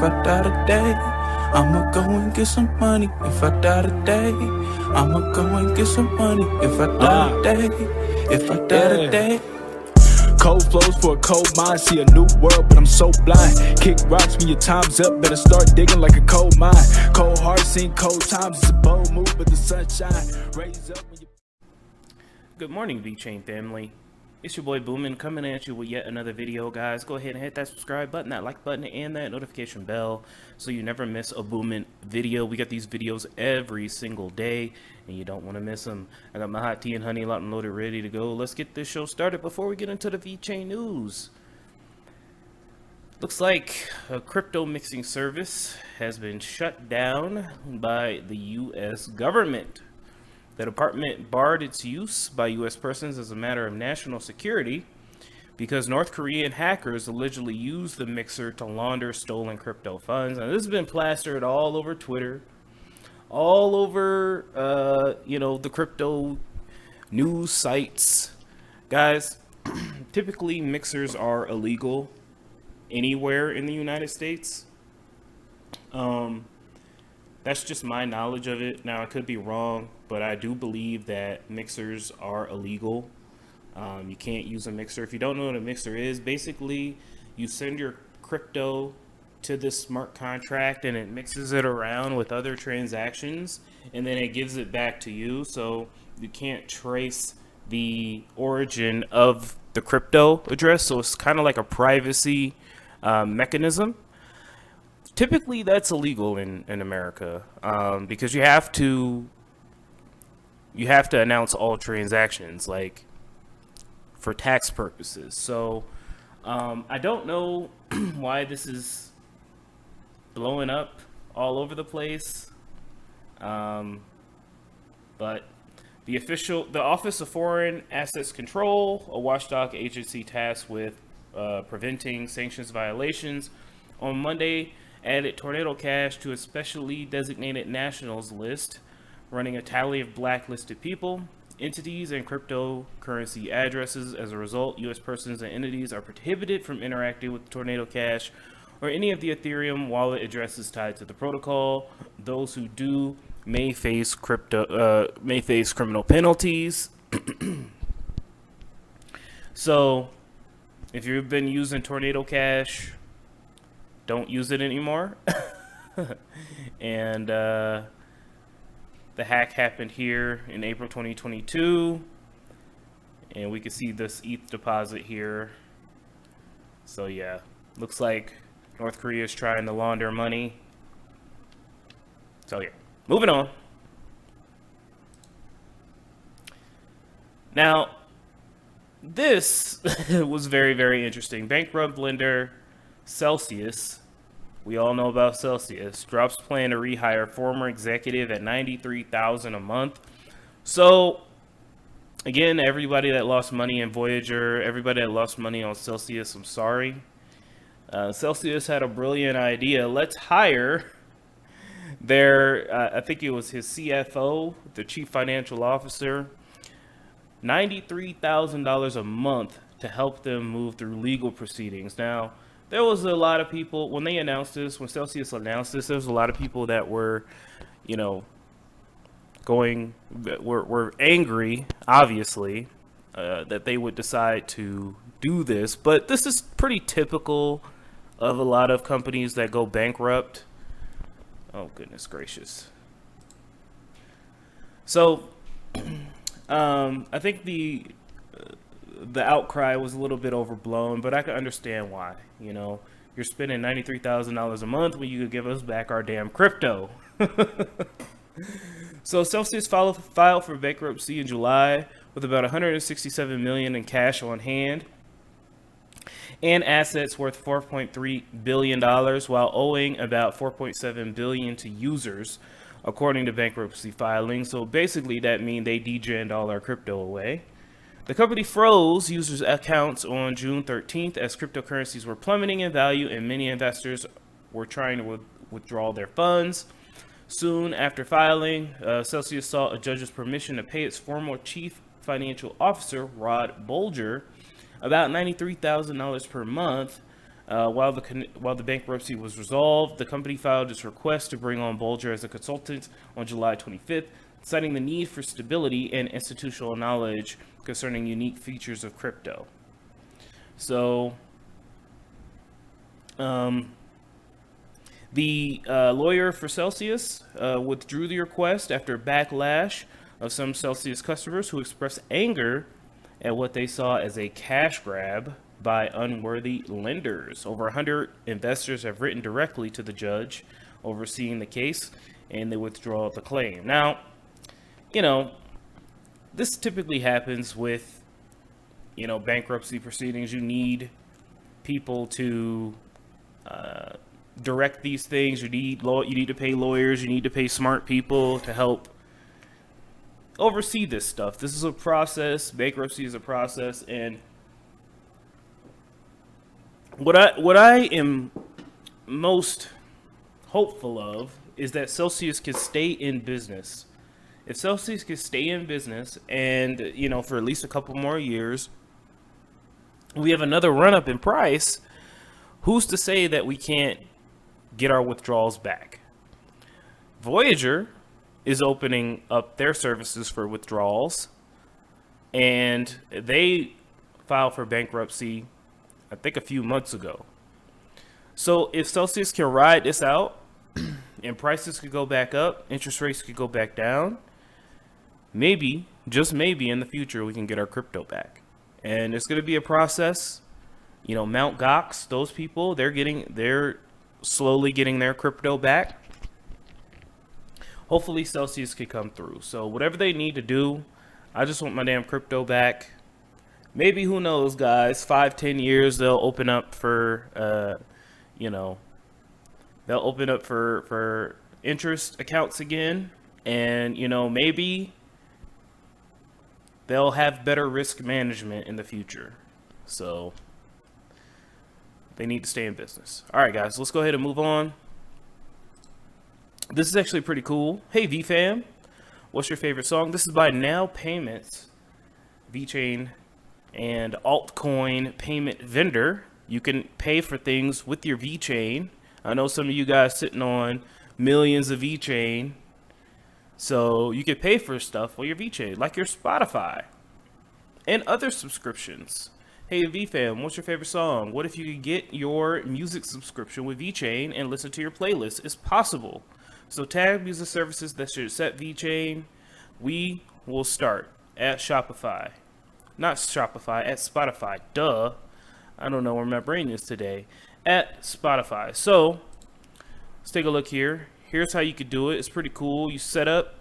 I die today, I'ma go and get some money. If I die today, I'ma go and get some money. If I die today, if I die today. Cold flows for a cold mind, see a new world, but I'm so blind. Kick rocks when your time's up, better start digging like a coal mine. Cold heart, seen cold times, it's a bold move, but the sunshine raise up when you... Good morning, VeChain family. It's your boy Boomin coming at you with yet another video, guys. Go ahead and hit that subscribe button, that like button, and that notification bell so you never miss a Boomin video. We got these videos every single day, and you don't want to miss them. I got my hot tea and honey locked and loaded, ready to go. Let's get this show started before we get into the VeChain news. Looks like a crypto mixing service has been shut down by the U.S. government. The department barred its use by U.S. persons as a matter of national security because North Korean hackers allegedly used the mixer to launder stolen crypto funds. And this has been plastered all over Twitter, all over, the crypto news sites. Guys, typically mixers are illegal anywhere in the United States. That's just my knowledge of it. Now, I could be wrong, but I do believe that mixers are illegal. You can't use a mixer. If you don't know what a mixer is, basically you send your crypto to this smart contract and it mixes it around with other transactions and then it gives it back to you. So you can't trace the origin of the crypto address. So it's kind of like a privacy mechanism. Typically, that's illegal in America because you have to announce all transactions, like for tax purposes. So I don't know why this is blowing up all over the place, but the Office of Foreign Assets Control, a watchdog agency tasked with preventing sanctions violations, on Monday added Tornado Cash to a specially designated nationals list, running a tally of blacklisted people, entities, and cryptocurrency addresses. As a result, U.S. persons and entities are prohibited from interacting with Tornado Cash or any of the Ethereum wallet addresses tied to the protocol. Those who do may face criminal penalties. So, if you've been using Tornado Cash, don't use it anymore. And the hack happened here in April 2022, and we can see this ETH deposit here. So yeah, looks like North Korea is trying to launder money. So yeah, moving on. Now, this was very, very interesting. Bankrupt lender Celsius, we all know about Celsius, drops plan to rehire former executive at $93,000 a month. So again, everybody that lost money in Voyager, everybody that lost money on Celsius, I'm sorry. Celsius had a brilliant idea. Let's hire their, I think it was his CFO, the chief financial officer, $93,000 a month to help them move through legal proceedings. Now, there was a lot of people, when they announced this, when Celsius announced this, there was a lot of people that were, were angry, obviously, that they would decide to do this. But this is pretty typical of a lot of companies that go bankrupt. Oh, goodness gracious. So, I think the outcry was a little bit overblown, but I can understand why. You're spending $93,000 a month when you could give us back our damn crypto. So Celsius filed for bankruptcy in July with about $167 million in cash on hand and assets worth $4.3 billion, while owing about $4.7 billion to users, according to bankruptcy filing. So basically that means they degened all our crypto away. The company froze users' accounts on June 13th as cryptocurrencies were plummeting in value and many investors were trying to withdraw their funds. Soon after filing, Celsius sought a judge's permission to pay its former chief financial officer, Rod Bolger, about $93,000 per month While the bankruptcy was resolved, the company filed its request to bring on Bulger as a consultant on July 25th, citing the need for stability and institutional knowledge concerning unique features of crypto. So, the lawyer for Celsius withdrew the request after backlash of some Celsius customers who expressed anger at what they saw as a cash grab by unworthy lenders. Over 100 investors have written directly to the judge overseeing the case, and they withdraw the claim. Now, you know, this typically happens with, you know, bankruptcy proceedings. You need people to direct these things. You need to pay lawyers. You need to pay smart people to help oversee this stuff. This is a process. Bankruptcy is a process, and what I am most hopeful of is that Celsius can stay in business. If Celsius can stay in business and, you know, for at least a couple more years, we have another run up in price, who's to say that we can't get our withdrawals back? Voyager is opening up their services for withdrawals, and they filed for bankruptcy, I think, a few months ago. So if Celsius can ride this out and prices could go back up, interest rates could go back down, maybe, just maybe, in the future we can get our crypto back. And it's going to be a process. You know, Mt. Gox, those people, they're slowly getting their crypto back. Hopefully Celsius can come through. So whatever they need to do, I just want my damn crypto back. Maybe, who knows, guys, 5-10 years they'll open up for you know, they'll open up for interest accounts again, and, you know, maybe they'll have better risk management in the future. So they need to stay in business. All right, guys, let's go ahead and move on. This is actually pretty cool. Hey, VFam, what's your favorite song? This is by Now Payments, VeChain and altcoin payment vendor. You can pay for things with your VeChain. I know some of you guys sitting on millions of VeChain, so you can pay for stuff with your VeChain, like your Spotify and other subscriptions. Hey, VFam, what's your favorite song? What if you could get your music subscription with VeChain and listen to your playlist? It's possible. So tag music services that should accept VeChain. We will start at Shopify. Not Shopify, at Spotify. Duh. I don't know where my brain is today. At Spotify. So let's take a look here. Here's how you could do it. It's pretty cool. You set up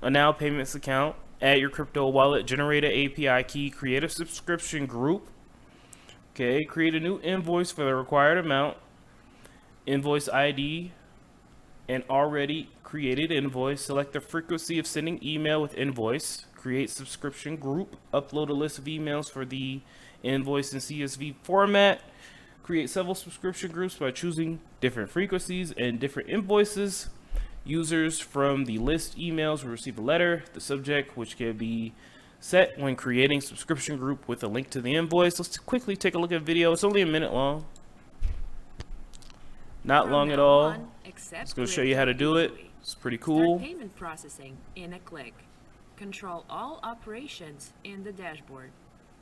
a Now Payments account, add your crypto wallet, generate an API key, create a subscription group. Okay, create a new invoice for the required amount, invoice ID, an already created invoice. Select the frequency of sending email with invoice. Create subscription group. Upload a list of emails for the invoice in CSV format. Create several subscription groups by choosing different frequencies and different invoices. Users from the list emails will receive a letter, the subject, which can be set when creating subscription group with a link to the invoice. Let's quickly take a look at video. It's only a minute long. Not long at all. Let's go show you how to do it. It's pretty cool. Start payment processing in a click. Control all operations in the dashboard.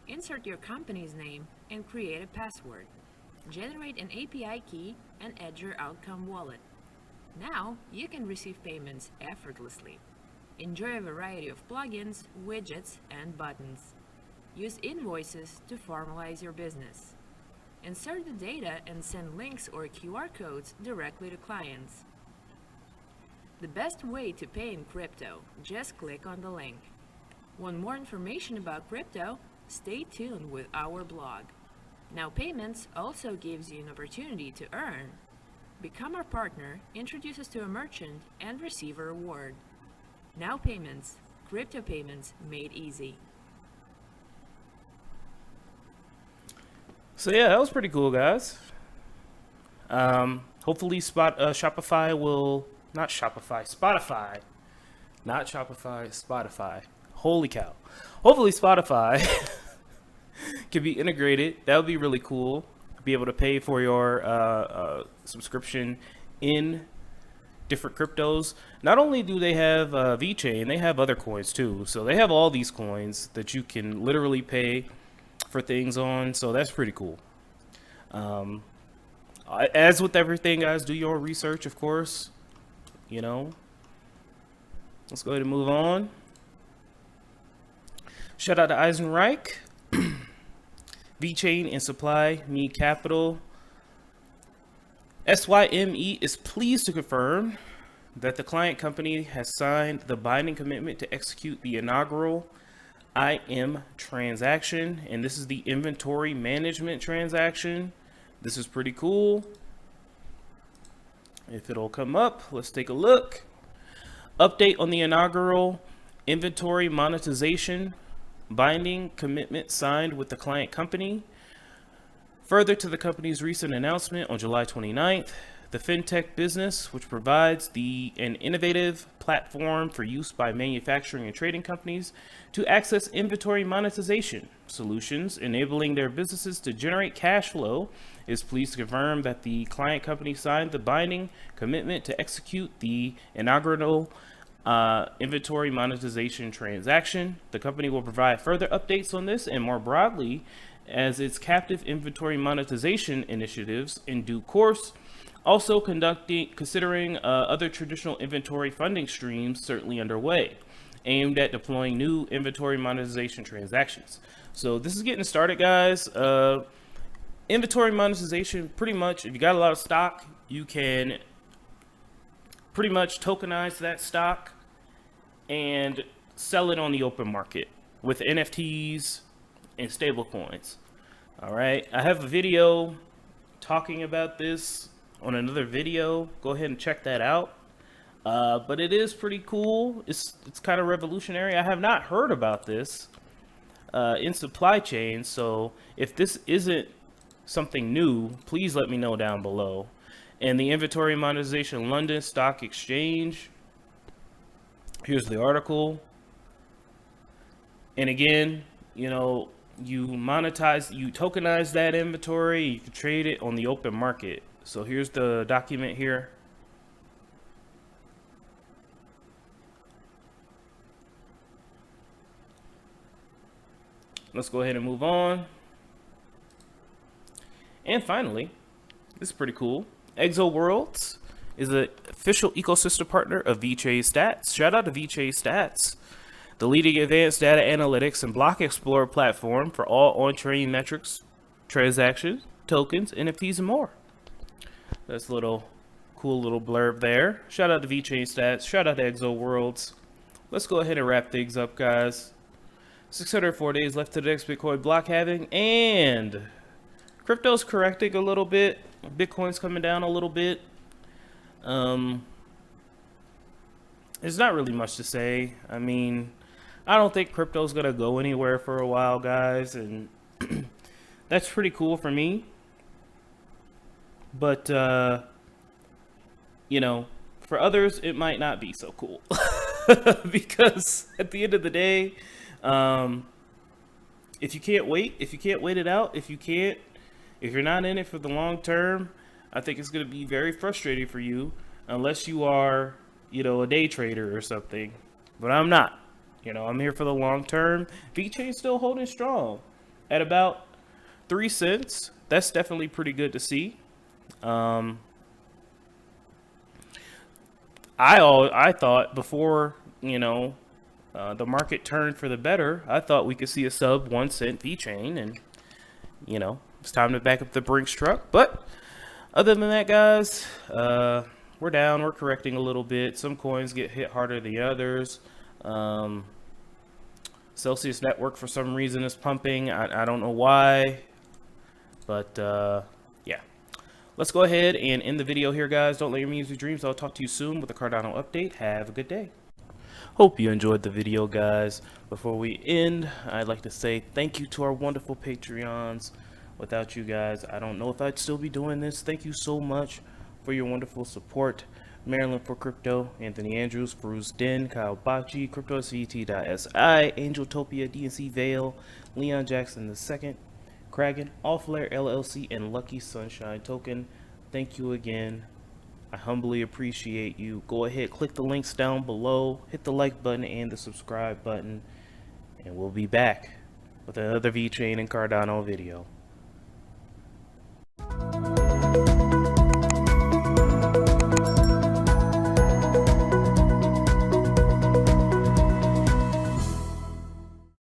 Insert your company's name and create a password. Generate an API key and add your outcome wallet. Now you can receive payments effortlessly. Enjoy a variety of plugins, widgets, and buttons. Use invoices to formalize your business. Insert the data and send links or QR codes directly to clients. The best way to pay in crypto, just click on the link. Want more information about crypto? Stay tuned with our blog. Now Payments also gives you an opportunity to earn. Become our partner, introduce us to a merchant, and receive a reward. Now Payments, crypto payments made easy. So yeah, that was pretty cool, guys. Hopefully Shopify will, not Shopify, Spotify. Not Shopify, Spotify. Holy cow. Hopefully Spotify can be integrated. That would be really cool. be able to pay for your subscription in different cryptos. Not only do they have VeChain, they have other coins too. So they have all these coins that you can literally pay for things on. So that's pretty cool. As with everything, guys, do your research, of course. You know, let's go ahead and move on. Shout out to Eisenreich. VeChain and Supply Me Capital. SYME is pleased to confirm that the client company has signed the binding commitment to execute the inaugural IM transaction, and this is the inventory management transaction. This is pretty cool. If it'll come up, let's take a look. Update on the inaugural inventory monetization binding commitment signed with the client company. Further to the company's recent announcement on July 29th, the fintech business, which provides an innovative platform for use by manufacturing and trading companies to access inventory monetization solutions, enabling their businesses to generate cash flow, is pleased to confirm that the client company signed the binding commitment to execute the inaugural inventory monetization transaction. The company will provide further updates on this and more broadly as its captive inventory monetization initiatives in due course. Also considering other traditional inventory funding streams certainly underway, aimed at deploying new inventory monetization transactions. So this is getting started, guys. Inventory monetization, pretty much, if you got a lot of stock, you can pretty much tokenize that stock and sell it on the open market with NFTs and stable coins. All right, I have a video talking about this on another video. Go ahead and check that out. But it is pretty cool. It's kind of revolutionary. I have not heard about this in supply chain. So if this isn't something new, please let me know down below. And the inventory monetization London Stock Exchange. Here's the article. And again, you know, you tokenize that inventory, you can trade it on the open market. So here's the document here. Let's go ahead and move on. And finally, this is pretty cool. EXOWORLDS is an official ecosystem partner of VeChainStats. Shout out to VeChainStats, the leading advanced data analytics and block explorer platform for all on-chain metrics, transactions, tokens, NFTs, and more. That's a cool little blurb there. Shout out to VeChainStats. Shout out to EXOWORLDS. Let's go ahead and wrap things up, guys. 604 days left to the next Bitcoin block halving, and crypto's correcting a little bit. Bitcoin's coming down a little bit. There's not really much to say. I mean, I don't think crypto's gonna go anywhere for a while, guys, and that's pretty cool for me. But you know, for others it might not be so cool. Because at the end of the day, if you can't wait it out, if you're not in it for the long term, I think it's going to be very frustrating for you, unless you are, you know, a day trader or something. But I'm not. You know, I'm here for the long term. VeChain's still holding strong at about 3 cents. That's definitely pretty good to see. I thought before, you know, the market turned for the better, I thought we could see a sub 1 cent VeChain, and you know, it's time to back up the Brinks truck. But other than that, guys, we're down. We're correcting a little bit. Some coins get hit harder than others. Celsius Network for some reason is pumping. I don't know why, but yeah. Let's go ahead and end the video here, guys. Don't let your memes be dreams. I'll talk to you soon with a Cardano update. Have a good day. Hope you enjoyed the video, guys. Before we end, I'd like to say thank you to our wonderful Patreons. Without you guys, I don't know if I'd still be doing this. Thank you so much for your wonderful support. Maryland for Crypto, Anthony Andrews, Bruce Den, Kyle Bocci, CryptoSVT.si, Angeltopia, DNC Vale, Leon Jackson II, Kraken, All Flare LLC, and Lucky Sunshine Token. Thank you again. I humbly appreciate you. Go ahead, click the links down below, hit the like button and the subscribe button, and we'll be back with another VeChain and Cardano video.